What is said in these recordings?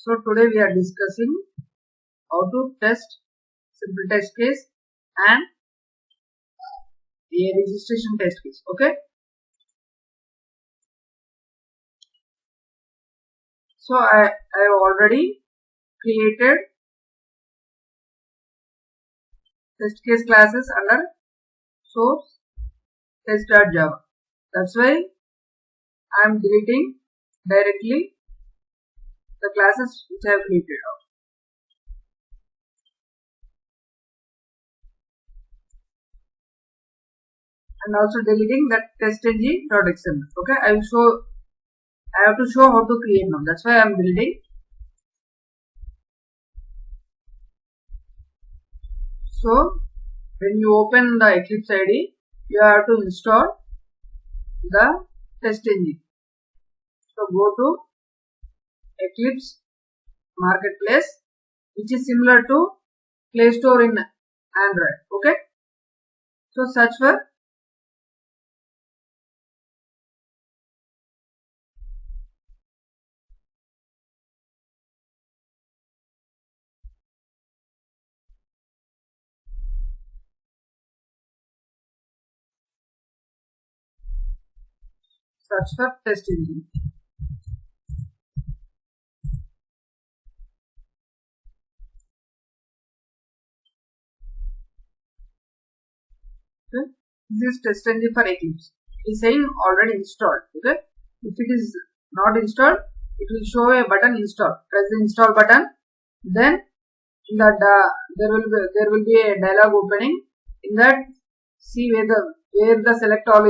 So today we are discussing how to test simple test case and a registration test case. Okay. So I have already created test case classes under source test.java. That's why I am deleting directly the classes which I have created. And also deleting that testng.xml. Okay, I have to show how to create now. That's why I am deleting. So when you open the Eclipse ID, you have to install the testng. So go to Eclipse Marketplace, which is similar to Play Store in Android. Okay. So search for testng. Okay. This is testng for Eclipse. It is saying already installed. Okay. If it is not installed, it will show a button install. Press the install button. Then in that there will be a dialog opening. In that, see where the select all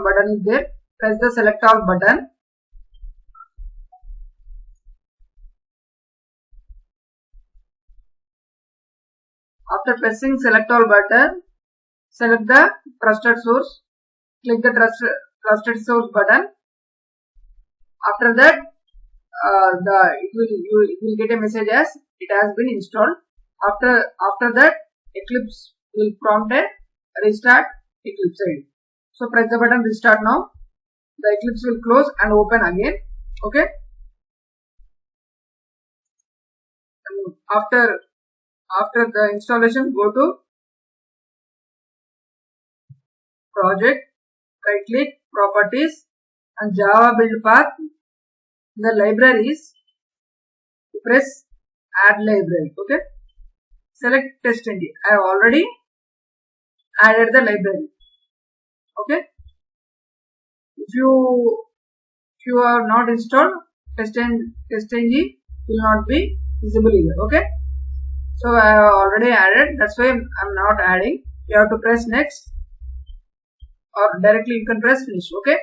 button is there. Press the select all button. After pressing select all button, select the trusted source. Click the trusted source button. After that, you will get a message as it has been installed. After that, Eclipse will prompt a restart Eclipse ID. So press the button restart now. The Eclipse will close and open again. Okay. And after the installation, go to project, right click, properties, and Java build path. The libraries, press add library. Okay. Select testng. I have already added the library. Okay. If you are not installed, testng will not be visible here. Okay. So I have already added. That's why I'm not adding. You have to press next, or directly you can press finish. Okay.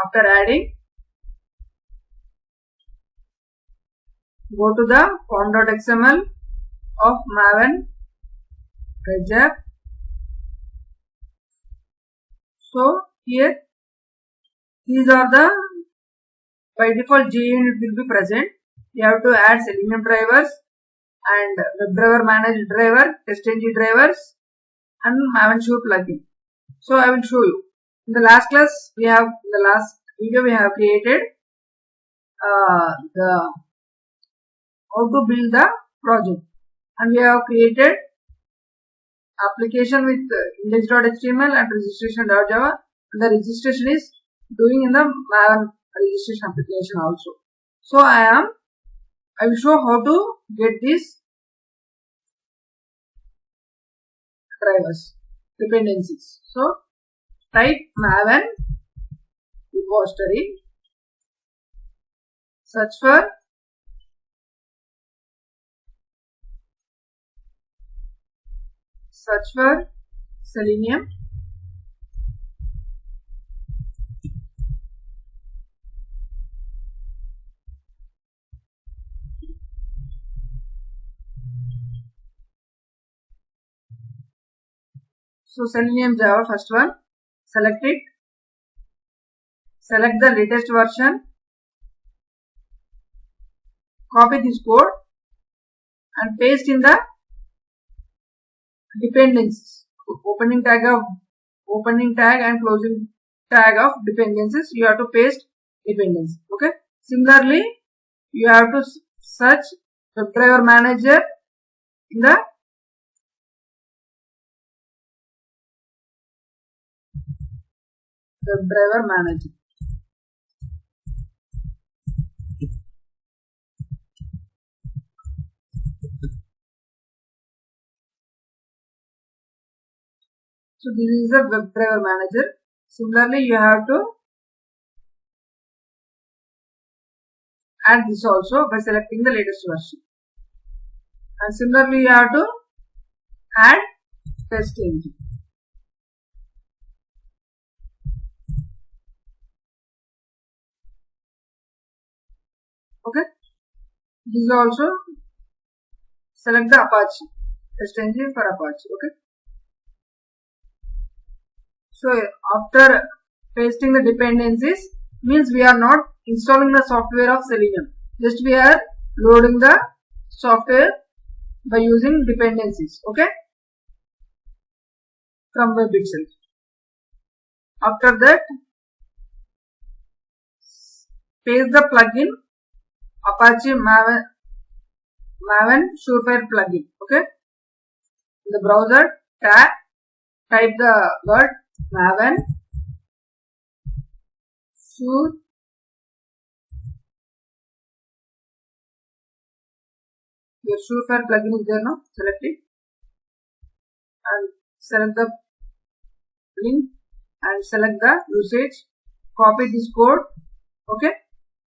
After adding, go to the form.xml of maven rejab. So here these are the by default JUnit will be present. You have to add Selenium drivers and WebDriver managed driver, testng drivers, and maven show plugin. So I will show you. In the last video we have created the how to build the project, and we have created application with index.html and registration.java, and the registration is doing in the maven registration application also. So I will show how to get these drivers dependencies. So type maven repository, search for Selenium. So Selenium Java, first one, select it, select the latest version, copy this code and paste in the dependencies, opening tag and closing tag of dependencies. You have to paste dependency. Okay. Similarly, you have to search WebDriver Manager in the WebDriver Manager. So this is the WebDriver Manager. Similarly, you have to add this also by selecting the latest version. And similarly, you have to add test engine. Okay. This is also select the Apache test engine for Apache. Okay. So after pasting the dependencies, means we are not installing the software of Selenium. Just we are loading the software by using dependencies. Okay. From web itself. After that, paste the plugin Apache maven surefire plugin. Okay. In the browser tab, type the word maven sure. Your surefire plugin is there now. Select it and select the link and select the usage. Copy this code. Okay,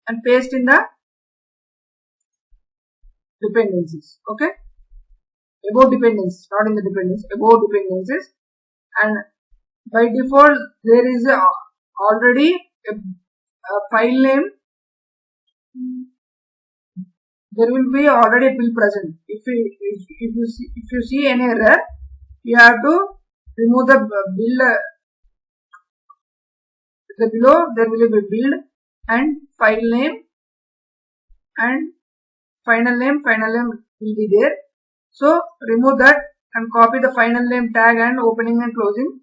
and paste in the dependencies. Okay, above dependencies, not in the dependencies, above dependencies. And by default there is already a file name. There will be already a build present. If you see any error, you have to remove the build. Below there will be build and file name and final name will be there. So remove that and copy the final name tag and opening and closing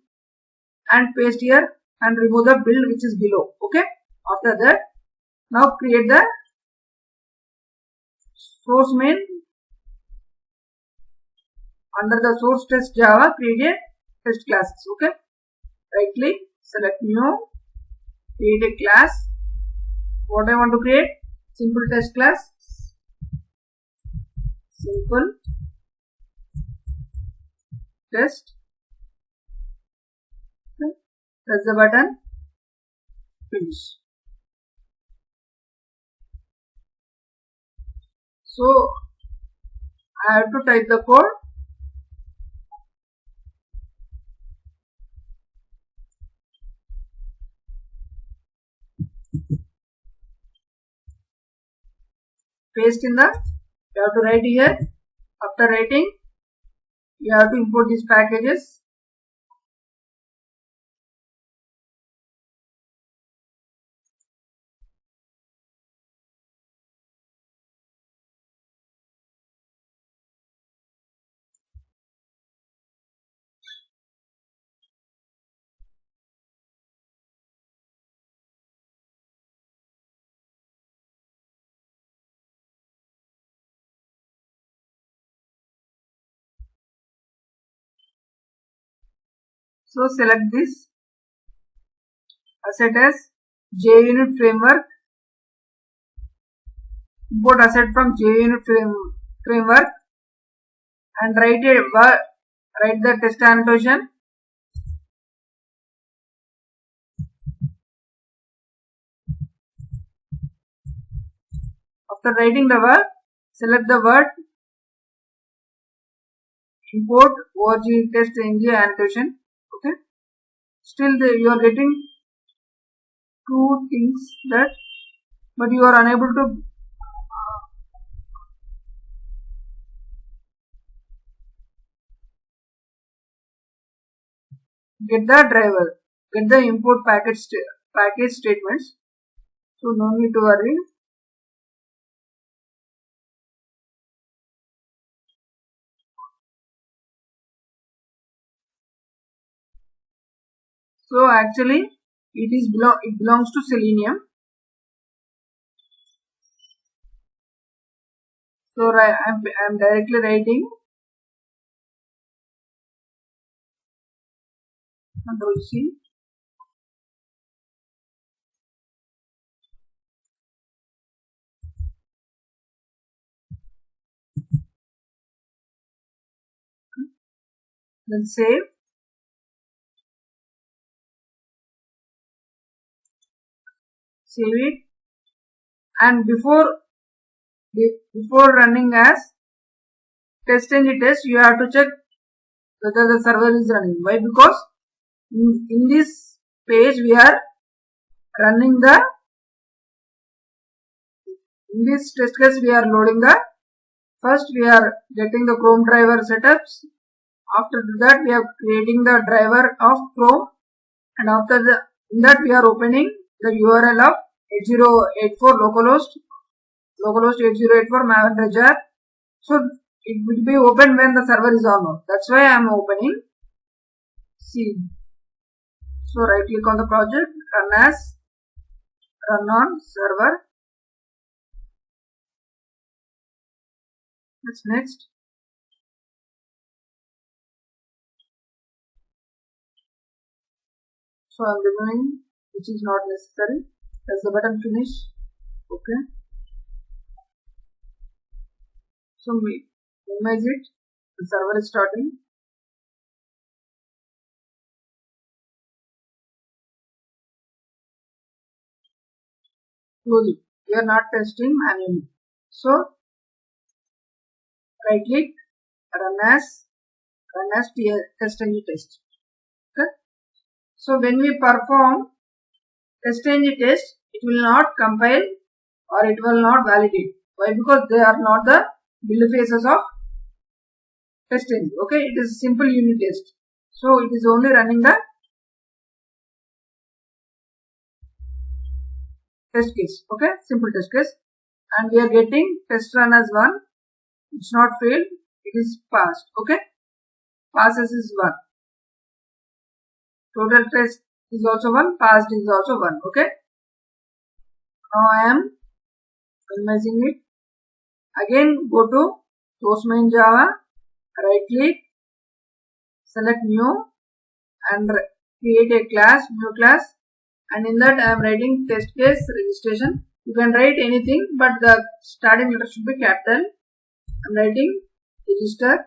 and paste here and remove the build which is below. Okay. After that, now create the source main. Under the source test Java, create a test classes. Okay. Right click, select new, create a class. What I want to create? Simple test class. Simple test. Okay. Press the button. Finish. So I have to type the code. Paste in the, you have to write here. After writing, you have to import these packages. So select this asset as JUnit framework. Import asset from JUnit framework and write the test annotation. After writing the word, select the word import org test ng annotation. Okay. Still you are getting two things that, but you are unable to get the driver, get the import package statements. So no need to worry. So actually it belongs to Selenium. So I'm directly writing Control C. Then save. Save it. And before running as test engine test, you have to check whether the server is running. Why? Because in this page we are running in this test case we are loading first we are getting the Chrome driver setups. After that we are creating the driver of Chrome, and after in that we are opening the URL of 8084 localhost 8084 maven jar. So it will be open when the server is on. That's why I am opening. See. So right click on the project, run on server. That's next. So I'm removing which is not necessary. Press the button finish. Okay. So we minimize it. The server is starting. Close it. We are not testing manually. So right click, run as test engine test. Okay. So when we perform test engine test, it will not compile or it will not validate. Why? Because they are not the build phases of test engine. Okay, it is simple unit test. So it is only running the test case. Okay, simple test case, and we are getting test run as 1. It's not failed. It is passed. Okay, passes is 1. Total test is also 1. Passed is also 1. Okay. Now I am minimizing it. Again go to source main Java. Right click. Select new and create a class, new class, and in that I am writing test case registration. You can write anything, but the starting letter should be capital. I am writing register.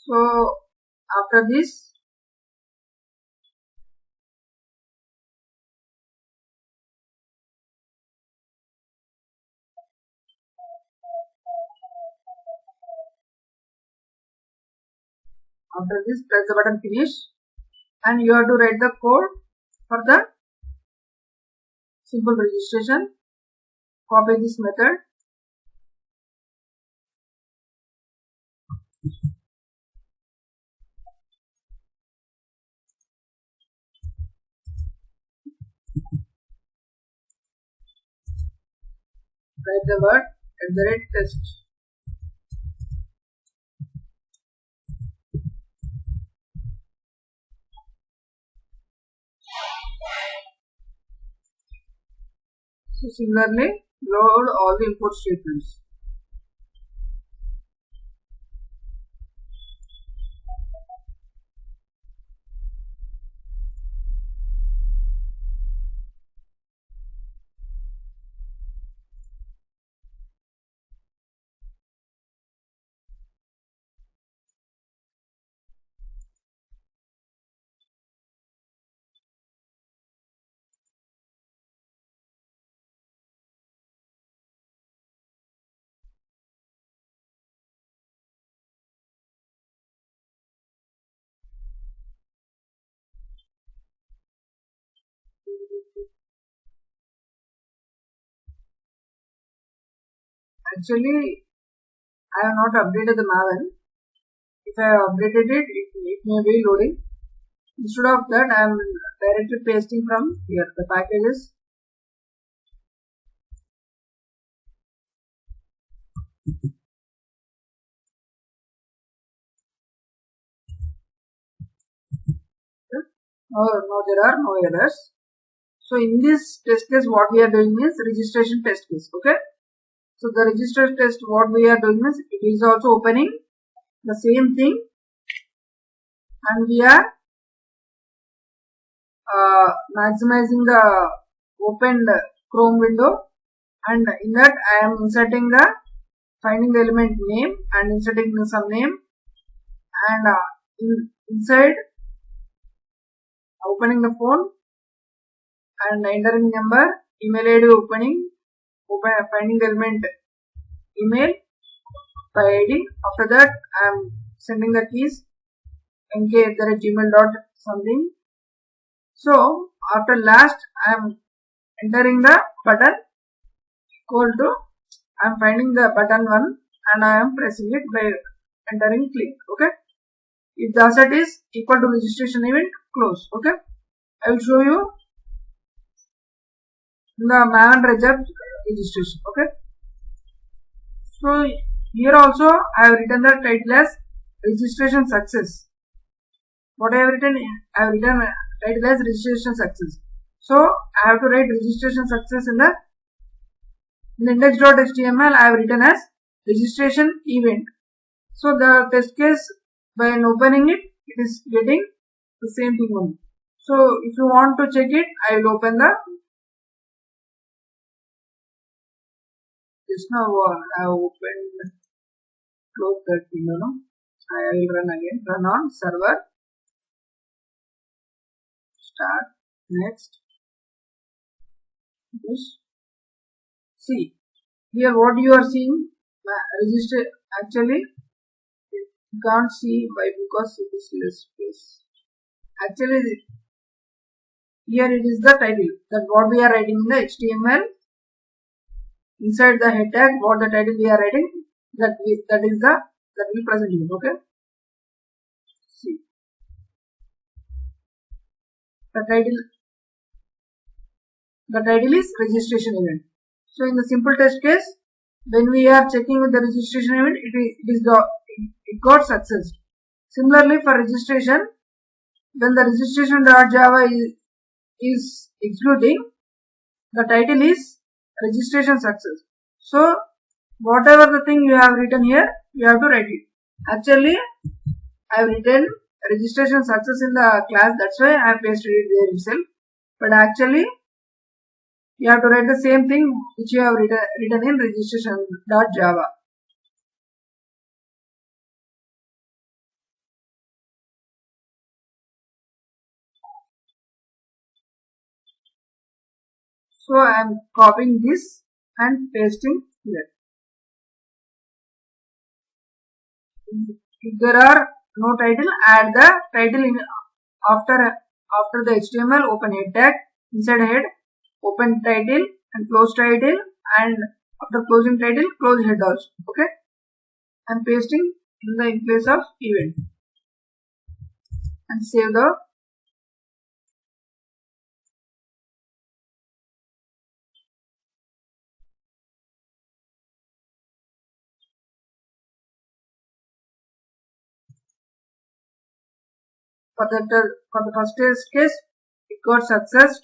So after this, press the button finish, and you have to write the code for the simple registration. Copy this method. Write the word @test. So similarly, load all the import statements. Actually, I have not updated the maven. If I have updated it, it may be loading. Instead of that, I am directly pasting from here the packages. there are no errors. So in this test case, what we are doing is registration test case. Okay. So the register test, what we are doing is, it is also opening the same thing, and we are maximizing the opened Chrome window, and in that I am inserting the finding the element name and inserting some name, and inside opening the phone and entering number, email ID opening, finding the element email by ID. After that I am sending the keys nk@gmail.something. So after last I am entering the button equal to, I am finding the button 1 and I am pressing it by entering click. Okay. If the asset is equal to registration event, close. Okay. I will show you the maven registration. Okay. So here also I have written the title as registration success. What I have written? I have written title as registration success. So I have to write registration success in the index.html. I have written as registration event. So the test case, by opening it, it is getting the same thing only. So if you want to check it, I will open the, just now I have opened, close that window. No? I will run again, run on server, start, next. Yes. See, here what you are seeing, register, actually you can't see why, because it is less space. Actually here it is the title, that what we are writing in the HTML, inside the head tag, what the title we are writing, that will present here. Okay. See, the title is registration event. So in the simple test case, when we are checking with the registration event, it got success. Similarly for registration, when the registration.java is executing, the title is registration success. So whatever the thing you have written here, you have to write it. Actually I have written registration success in the class, that's why I have pasted it there itself. But actually you have to write the same thing which you have written in registration.java. So I am copying this and pasting here. If there are no title, add the title in after the HTML, open head tag, inside head, open title and close title, and after closing title, close head also. Okay. I am pasting in place of event and save the. For the first test case, it got success.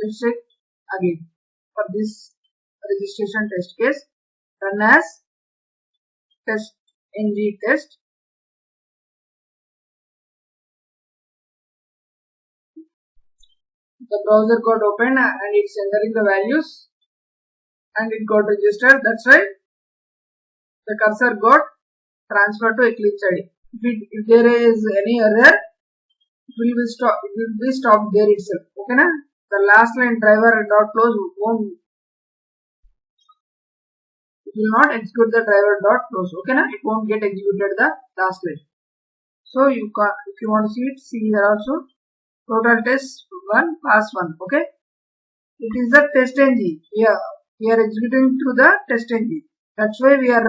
Let's check again. For this registration test case, run as test ng test. The browser got opened and it's entering the values and it got registered. That's why the cursor got transferred to Eclipse ID. If there is any error, it will be stopped there itself. Okay na? The last line driver dot close it will not execute the driver dot close. Okay na? It won't get executed the last line. So if you want to see it, see here also. Total test 1, pass 1. Okay. It is the test ng. We are executing through the test ng. That's why we are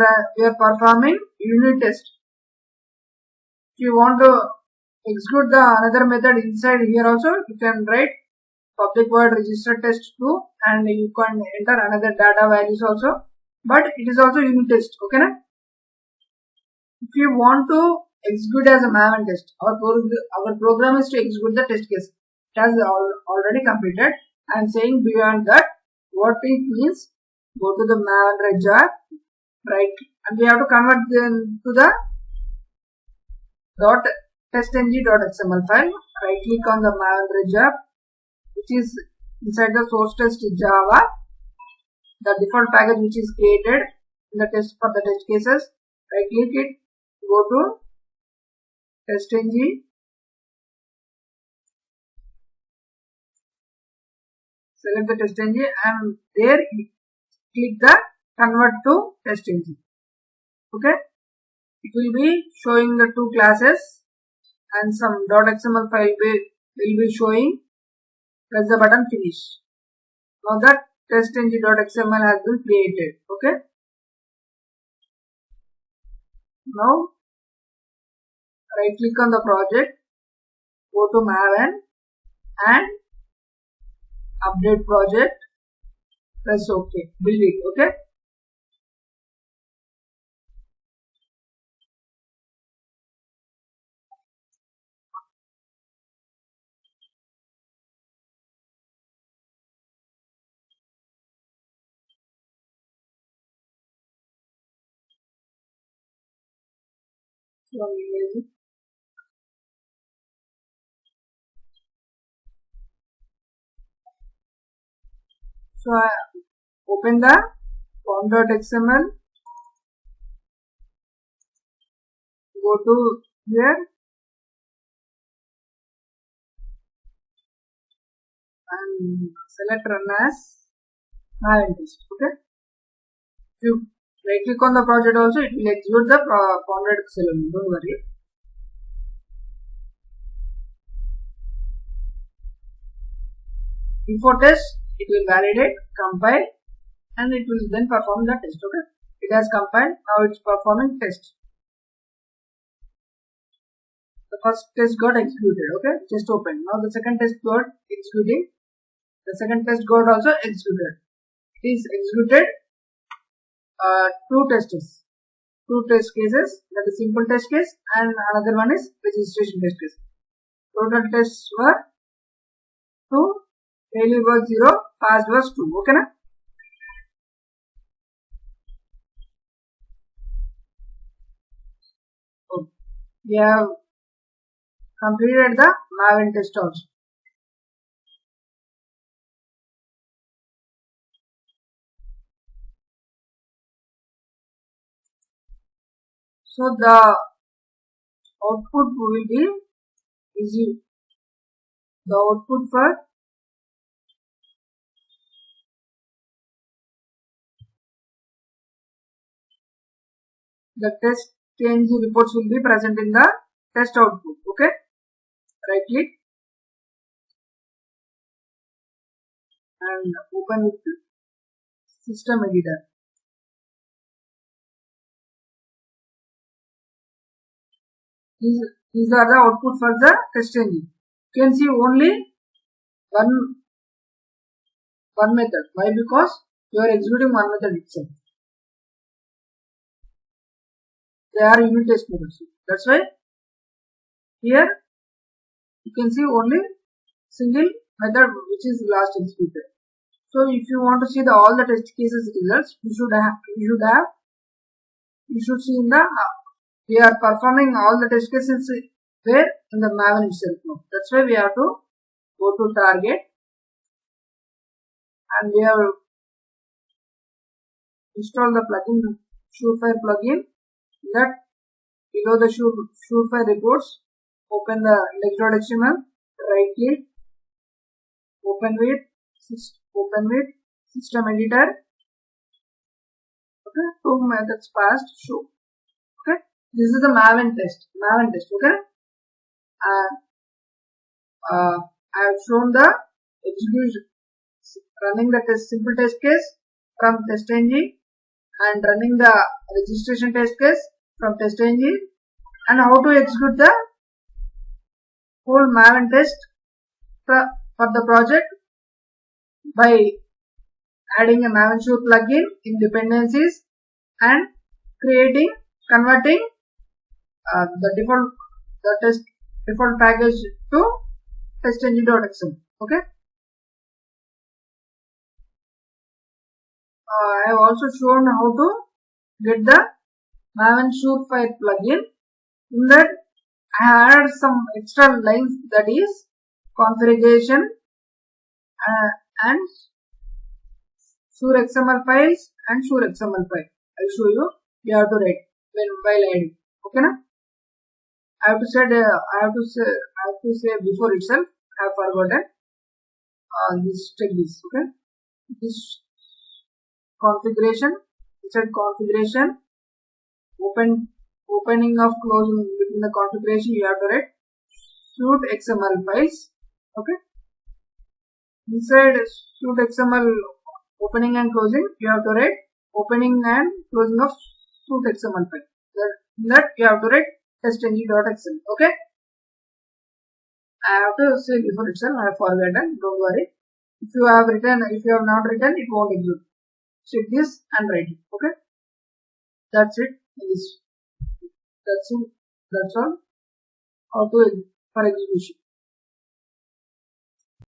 performing unit test. If you want to execute the another method inside here also, you can write public void register test 2 and you can enter another data values also, but it is also unit test. Okay na? If you want to execute as a maven test. Our program is to execute the test case. It has already completed. I am saying beyond that, what it means, go to the maven red jar, right, and we have to convert them to the .testng.xml file. Right click on the maven red jar, which is inside the source test Java, the default package which is created in the test for the test cases. Right click it, go to testng, select the testng, and there click the convert to testng. Okay, it will be showing the two classes and some .xml file will be showing. Press the button finish. Now that testng.xml has been created. Okay, now right click on the project, go to maven and update project, press OK, build it. Okay, so I open the form.xml, go to here and select run as maven test. Okay, if you right click on the project also, it will execute the form.xml. Don't worry. Before test, it will validate, compile, and it will then perform the test. Okay, it has compiled, now it's performing test. The first test got executed. Okay, just open. Now the second test got executing. The second test got also executed. It is executed two test cases, that is simple test case, and another one is registration test case. Total tests were 2, failure was 0, passed was 2. Okay na? So we have completed the maven test also. So the output will be easy. The output for the test change reports will be present in the test output. Okay, right click and open with system editor. These are the output for the test engine. You can see only one method. Why? Because you are executing one method itself. They are unit test methods. That's why here you can see only single method which is last executed. So if you want to see all the test cases results, you should see in the we are performing all the test cases where in the maven itself. That's why we have to go to target and we have installed the plugin Surefire plugin. That below the Surefire reports, open the index.html, right click, open with system editor. Okay, two methods passed show. Okay, this is the maven test. Okay, I have shown the execution, running the simple test case from testng and running the registration test case from testng, and how to execute the whole maven test for the project by adding a maven Sure plugin in dependencies and converting the test default package to testng.xml. Okay. I have also shown how to get the maven surefire plugin. In that, I have added some extra lines, that is configuration and sure XML files and sure XML file. I'll show you. You have to write while adding. Okay, na? I have to say before itself. I have forgotten. Check this. Okay, this configuration. Inside configuration, opening of closing within the configuration. You have to write shoot XML files. Okay. Inside shoot XML opening and closing, you have to write opening and closing of shoot XML file. In that you have to write testng.xml. Okay. I have to say before itself. I have forgotten. Don't worry. If you have not written, it won't execute. Check this and write it. Okay. That's it. That's all. How to for execution.